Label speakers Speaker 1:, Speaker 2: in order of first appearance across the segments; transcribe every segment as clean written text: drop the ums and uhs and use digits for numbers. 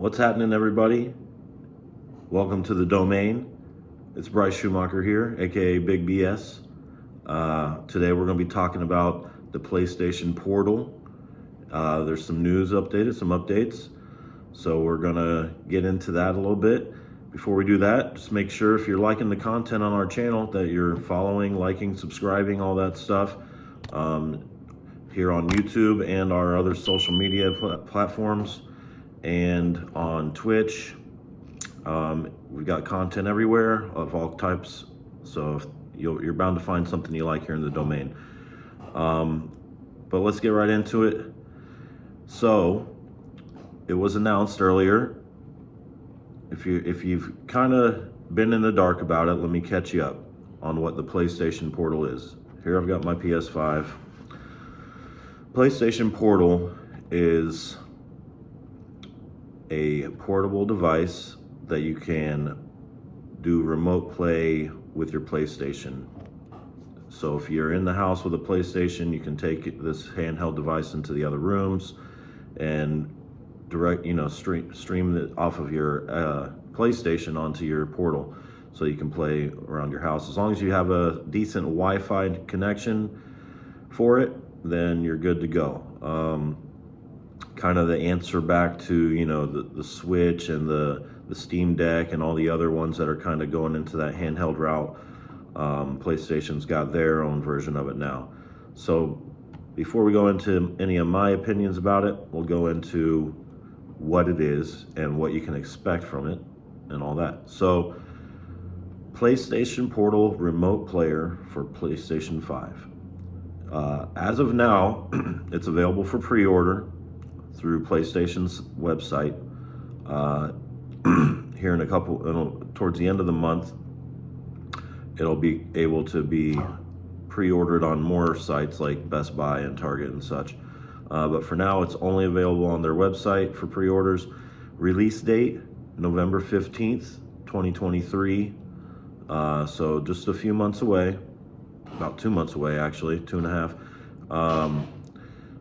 Speaker 1: What's happening, everybody? Welcome to the Domain. It's Bryce Schumacher here, aka Big BS. Today we're going to be talking about the PlayStation Portal. There's some news updated, some updates. So we're going to get into that a little bit. Before we do that, just make sure if you're liking the content on our channel that you're following, liking, subscribing, all that stuff. Here on YouTube and our other social media platforms and on Twitch. We've got content everywhere of all types, so you're bound to find something you like here in the Domain. But let's get right into it. So it was announced earlier. If you've kind of been in the dark about it, let me catch you up on what the PlayStation Portal is. Here I've got my PS5. PlayStation Portal is a portable device that you can do remote play with your PlayStation. So if you're in the house with a PlayStation, you can take this handheld device into the other rooms and stream it off of your PlayStation onto your Portal, so you can play around your house. As long as you have a decent Wi-Fi connection for it, then you're good to go. Kind of the answer back to the Switch and the Steam Deck and all the other ones that are kind of going into that handheld route. PlayStation's got their own version of it now. So before we go into any of my opinions about it, we'll go into what it is and what you can expect from it and all that. So PlayStation Portal remote player for PlayStation 5. As of now, it's available for pre-order through PlayStation's website. Here in towards the end of the month, it'll be able to be pre-ordered on more sites like Best Buy and Target and such. But for now, it's only available on their website for pre-orders. Release date, November 15th, 2023. So just a few months away. About 2 months away, actually, 2.5.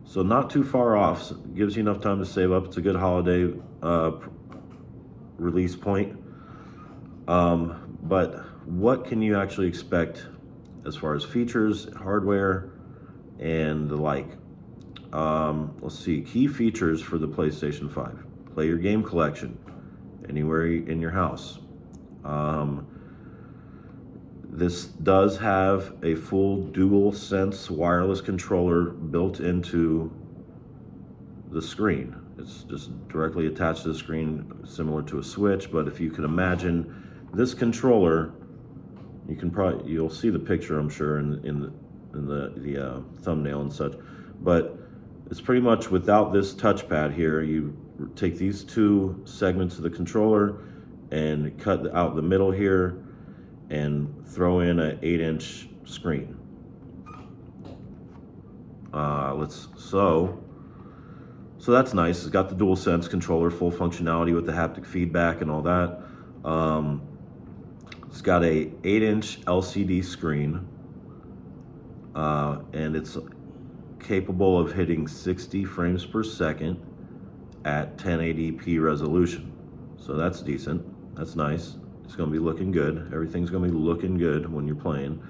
Speaker 1: So not too far off. So gives you enough time to save up. It's a good holiday release point. But what can you actually expect as far as features, hardware, and the like? Let's see. Key features for the PlayStation 5. Play your game collection anywhere in your house. This does have a full DualSense wireless controller built into the screen. It's just directly attached to the screen, similar to a Switch. But if you can imagine this controller, you'll see the picture, I'm sure, in the thumbnail and such. But it's pretty much without this touchpad here. You take these two segments of the controller and cut out the middle here and throw in an 8-inch screen. So that's nice. It's got the DualSense controller, full functionality with the haptic feedback and all that. It's got a 8-inch LCD screen, and it's capable of hitting 60 frames per second at 1080p resolution. So that's decent. That's nice. It's going to be looking good. Everything's going to be looking good when you're playing.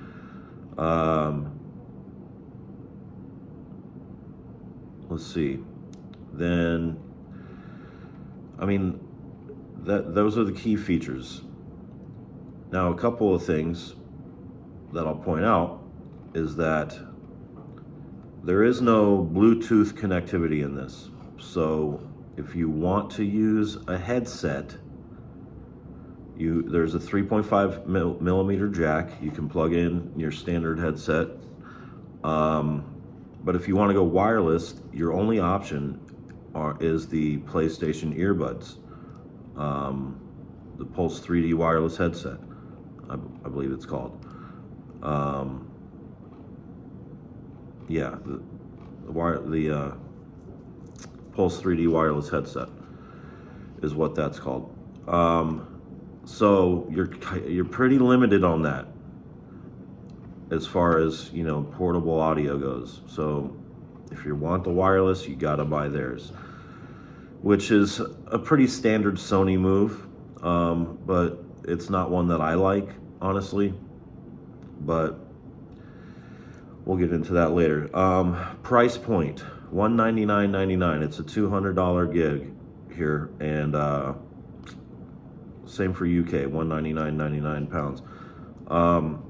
Speaker 1: Let's see. Then, those are the key features. Now, a couple of things that I'll point out is that there is no Bluetooth connectivity in this. So if you want to use a headset, there's a 3.5 millimeter jack. You can plug in your standard headset. But if you want to go wireless, your only option is the PlayStation earbuds, the Pulse 3D wireless headset, I believe it's called. The Pulse 3D wireless headset is what that's called. So you're pretty limited on that as far as portable audio goes. So if you want the wireless, you gotta buy theirs. which is a pretty standard Sony move, but it's not one that I like, honestly. But we'll get into that later. Price point, $199.99. It's a $200 gig here, and same for UK, £199.99.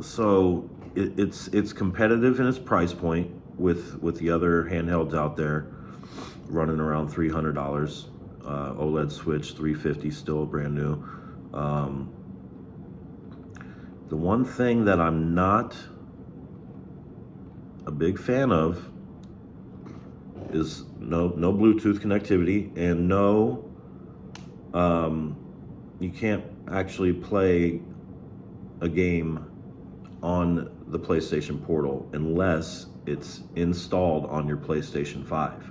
Speaker 1: So it's competitive in its price point with the other handhelds out there, running around $300. OLED Switch $350, still brand new. The one thing that I'm not a big fan of is no Bluetooth connectivity, and no, you can't actually play a game on the PlayStation Portal unless it's installed on your PlayStation 5.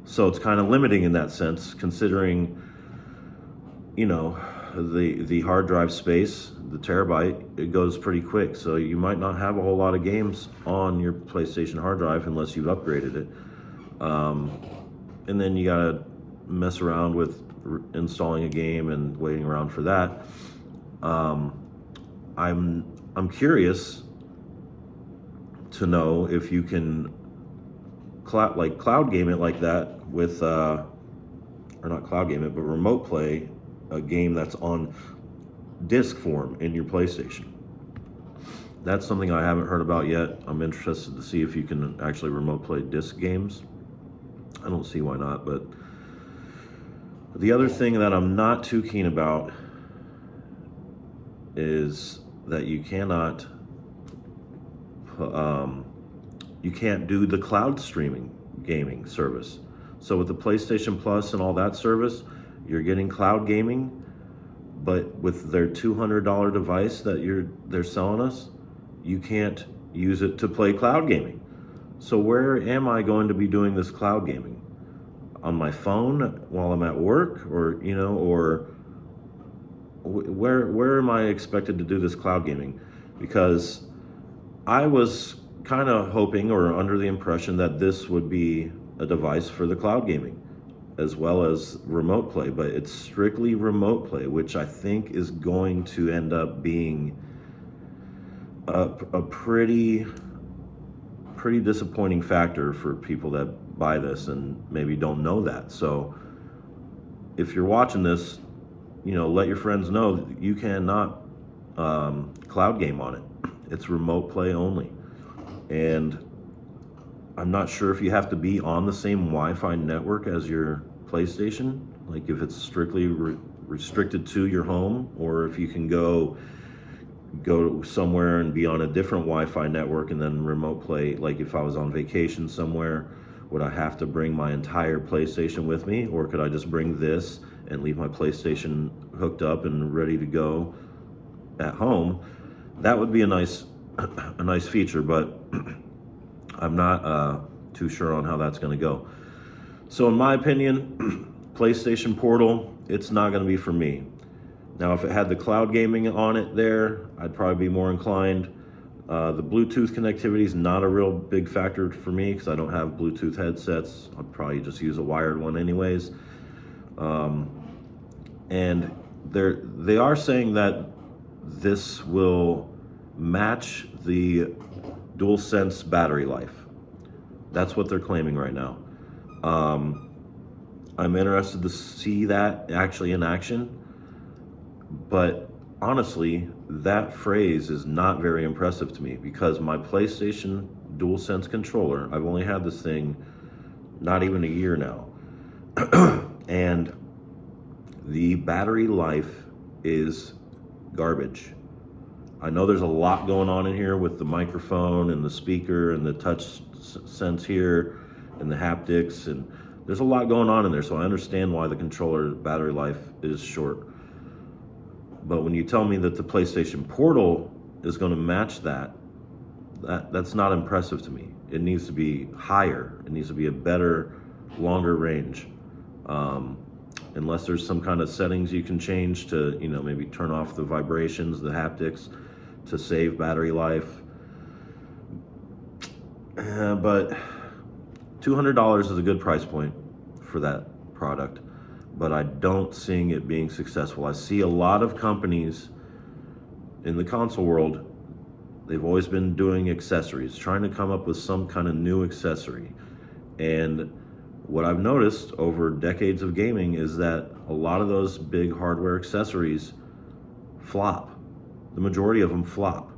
Speaker 1: So it's kind of limiting in that sense, considering, you know, the hard drive space, the terabyte, it goes pretty quick. So you might not have a whole lot of games on your PlayStation hard drive unless you've upgraded it. And then you gotta mess around with installing a game and waiting around for that. I'm curious to know if you can cloud game it like that with, or not cloud game it, but remote play a game that's on disc form in your PlayStation. That's something I haven't heard about yet. I'm interested to see if you can actually remote play disc games. I don't see why not, but the other thing that I'm not too keen about is that you can't do the cloud streaming gaming service. So with the PlayStation Plus and all that service, you're getting cloud gaming, but with their $200 device that they're selling us, you can't use it to play cloud gaming. So where am I going to be doing this cloud gaming? On my phone while I'm at work, or where am I expected to do this cloud gaming? Because I was kind of hoping or under the impression that this would be a device for the cloud gaming as well as remote play, but it's strictly remote play, which I think is going to end up being a pretty disappointing factor for people that buy this and maybe don't know that. So if you're watching this, let your friends know that you cannot cloud game on it. It's remote play only. And I'm not sure if you have to be on the same Wi-Fi network as your PlayStation, like if it's strictly restricted to your home, or if you can go somewhere and be on a different Wi-Fi network and then remote play. Like if I was on vacation somewhere, would I have to bring my entire PlayStation with me, or could I just bring this and leave my PlayStation hooked up and ready to go at home? That would be a nice feature, but I'm not too sure on how that's going to go. So in my opinion, PlayStation Portal, it's not going to be for me. Now, if it had the cloud gaming on it there, I'd probably be more inclined. The Bluetooth connectivity is not a real big factor for me because I don't have Bluetooth headsets. I'd probably just use a wired one anyways. And they are saying that this will match the DualSense battery life. That's what they're claiming right now. I'm interested to see that actually in action, but honestly, that phrase is not very impressive to me because my PlayStation DualSense controller, I've only had this thing not even a year now, and the battery life is garbage. I know there's a lot going on in here with the microphone and the speaker and the touch sense here and the haptics, and there's a lot going on in there, so I understand why the controller battery life is short. But when you tell me that the PlayStation Portal is going to match that's not impressive to me. It needs to be higher. It needs to be a better, longer range. Unless there's some kind of settings you can change to, maybe turn off the vibrations, the haptics, to save battery life. But $200 is a good price point for that product, but I don't see it being successful. I see a lot of companies in the console world, they've always been doing accessories, trying to come up with some kind of new accessory. And what I've noticed over decades of gaming is that a lot of those big hardware accessories flop. The majority of them flop.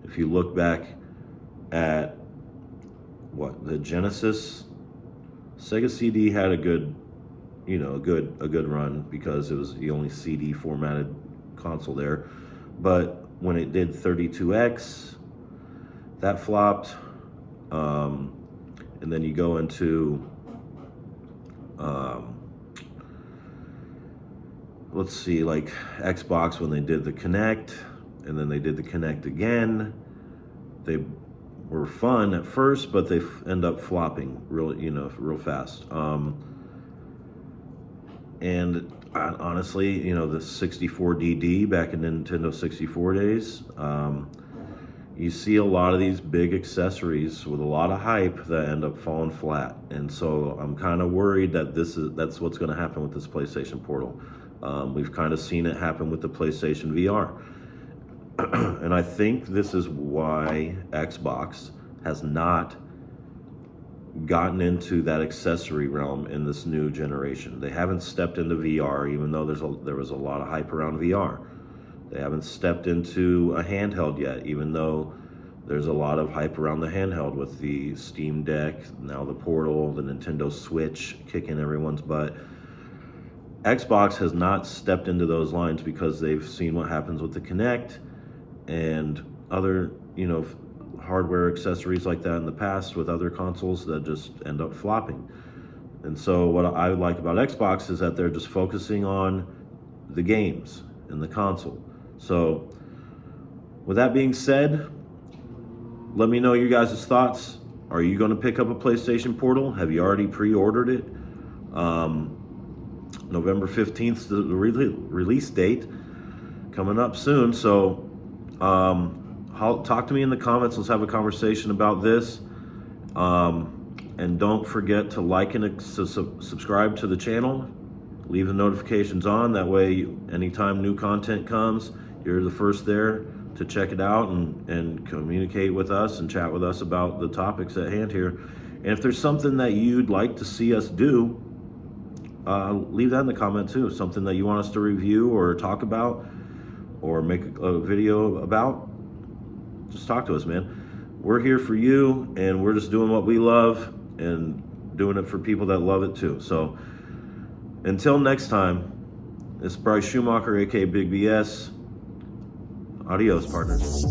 Speaker 1: If you look back at the Genesis, Sega CD had a good, a good run because it was the only CD formatted console there. But when it did 32X, that flopped. And then you go into, let's see, like Xbox when they did the Kinect, and then they did the Kinect again. They were fun at first, but they end up flopping real fast. And honestly, the 64DD back in Nintendo 64 days, you see a lot of these big accessories with a lot of hype that end up falling flat. And so I'm kind of worried that that's what's going to happen with this PlayStation Portal. We've kind of seen it happen with the PlayStation VR. And I think this is why Xbox has not gotten into that accessory realm in this new generation. They haven't stepped into VR, even though there was a lot of hype around VR. They haven't stepped into a handheld yet, even though there's a lot of hype around the handheld with the Steam Deck, now the Portal, the Nintendo Switch kicking everyone's butt. Xbox has not stepped into those lines because they've seen what happens with the Kinect and other, hardware accessories like that in the past with other consoles that just end up flopping. And so what I like about Xbox is that they're just focusing on the games and the console. So with that being said, let me know your guys' thoughts. Are you going to pick up a PlayStation Portal? Have you already pre-ordered it? November 15th is the release date, coming up soon. So talk to me in the comments. Let's have a conversation about this. And don't forget to like and subscribe to the channel. Leave the notifications on. That way, anytime new content comes, you're the first there to check it out and communicate with us and chat with us about the topics at hand here. And if there's something that you'd like to see us do, leave that in the comment too. Something that you want us to review or talk about or make a video about, just talk to us, man. We're here for you, and we're just doing what we love and doing it for people that love it too. So until next time, it's Bryce Schumacher, aka Big BS. Adios, partners.